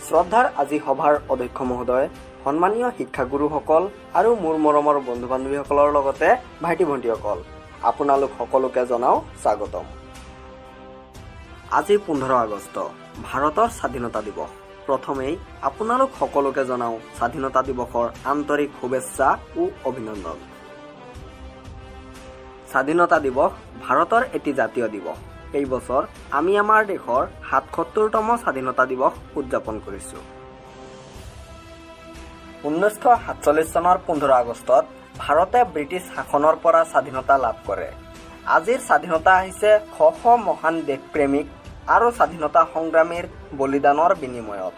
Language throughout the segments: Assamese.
শ্ৰদ্ধাৰ আজি সভাৰ অধ্যক্ষ মহোদয়, সন্মানীয় শিক্ষাগুৰুসকল আৰু মোৰ মৰমৰ বন্ধু বান্ধৱীসকলৰ লগতে ভাইটি ভণ্টিসকল, আপোনালোক সকলোকে জনাওঁ স্বাগতম। আজি 15 আগষ্ট, ভাৰতৰ স্বাধীনতা দিৱস। প্ৰথমেই আপোনালোক সকলোকে জনাওঁ স্বাধীনতা দিৱসৰ আন্তৰিক শুভেচ্ছা ও অভিনন্দন। স্বাধীনতা দিৱস ভাৰতৰ এটি জাতীয় দিৱস। এই বছৰ আমি আমাৰ দেশৰ ৭৭তম স্বাধীনতা দিৱস উদযাপন কৰিছোঁ। 1947 চনৰ 15 আগষ্টত ভাৰতে ব্ৰিটিছ শাসনৰ পৰা স্বাধীনতা লাভ কৰে। আজিৰ স্বাধীনতা আহিছে শ শ মহান দেশপ্ৰেমিক আৰু স্বাধীনতা সংগ্ৰামীৰ বলিদানৰ বিনিময়ত।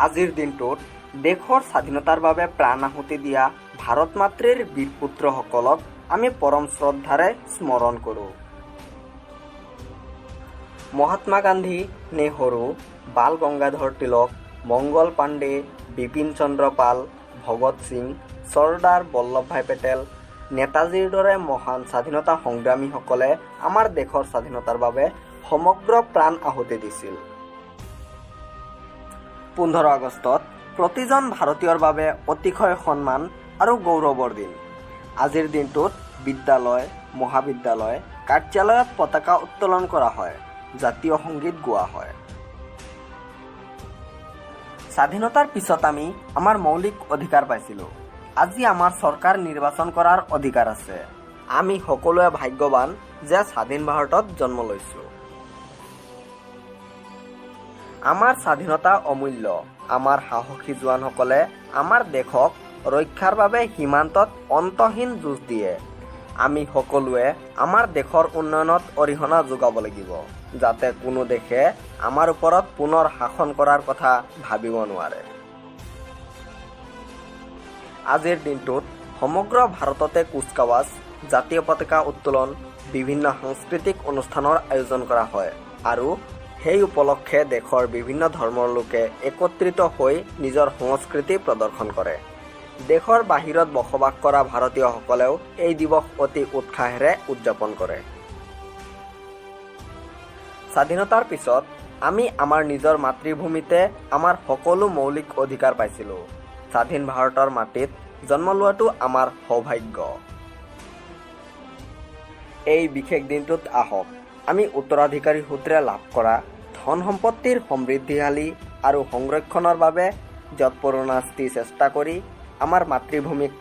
আজিৰ দিনটোত দেশৰ স্বাধীনতাৰ বাবে প্ৰাণ আহুতি দিয়া ভাৰত মাতৃৰ বীৰ পুত্ৰসকলক আমি পৰম শ্ৰদ্ধাৰে স্মৰণ কৰোঁ। মহাত্মা গান্ধী, নেহৰু, বাল গংগাধৰ তিলক, মংগল পাণ্ডে, বিপিন চন্দ্ৰ পাল, ভগত সিং, চৰ্দাৰ বল্লভভাই পেটেল, নেতাজীৰ দৰে মহান স্বাধীনতা সংগ্ৰামীসকলে আমাৰ দেশৰ স্বাধীনতাৰ বাবে সমগ্ৰ প্ৰাণ আহুতি দিছিল। 15 আগষ্টত প্ৰতিজন ভাৰতীয়ৰ বাবে অতিশয় সন্মান আৰু গৌৰৱৰ দিন। আজিৰ দিনটোত বিদ্যালয়, মহাবিদ্যালয়, কাৰ্যালয়ত পতাকা উত্তোলন কৰা হয়, জাতীয় সংগীত গোৱা হয়। স্বাধীনতাৰ পিছত আমি আমাৰ মৌলিক অধিকাৰ পাইছিলোঁ। আজি আমাৰ চৰকাৰ নিৰ্বাচন কৰাৰ অধিকাৰ আছে। আমি সকলোৱে ভাগ্যৱান যে স্বাধীন ভাৰতত জন্ম লৈছোঁ। আমাৰ স্বাধীনতা অমূল্য। আমাৰ সাহসী জোৱানসকলে আমাৰ দেশক ৰক্ষাৰ বাবে সীমান্তত অন্তহীন যুঁজ দিয়ে। আমি সকলোৱে আমাৰ দেশৰ উন্নয়নত অৰিহণা যোগাব লাগিব, যাতে কোনো দেশে আমাৰ ওপৰত পুনৰ শাসন কৰাৰ কথা ভাবিব নোৱাৰে। আজিৰ দিনটোত সমগ্ৰ ভাৰততে কুচকাৱাজ, জাতীয় পতাকা উত্তোলন, বিভিন্ন সাংস্কৃতিক অনুষ্ঠানৰ আয়োজন কৰা হয় আৰু সেই উপলক্ষে দেশৰ বিভিন্ন ধৰ্মৰ লোকে একত্ৰিত হৈ নিজৰ সংস্কৃতি প্ৰদৰ্শন কৰে। দেশৰ বাহিৰত বসবাস কৰা ভাৰতীয়সকলেও এই দিৱস অতি উৎসাহেৰে উদযাপন কৰে। স্বাধীনতাৰ পিছত আমি আমাৰ নিজৰ মাতৃভূমিতে আমাৰ সকলো মৌলিক অধিকাৰ পাইছিলোঁ। স্বাধীন ভাৰতৰ মাটিত জন্ম লোৱাটো আমাৰ সৌভাগ্য। এই বিশেষ দিনটোত আহক আমি উত্তৰাধিকাৰী সূত্ৰে লাভ কৰা ধন সম্পত্তিৰ সমৃদ্ধিশালী আৰু সংৰক্ষণৰ বাবে যৎপৰোনাস্তি চেষ্টা কৰি আমাৰ মাতৃভূমিক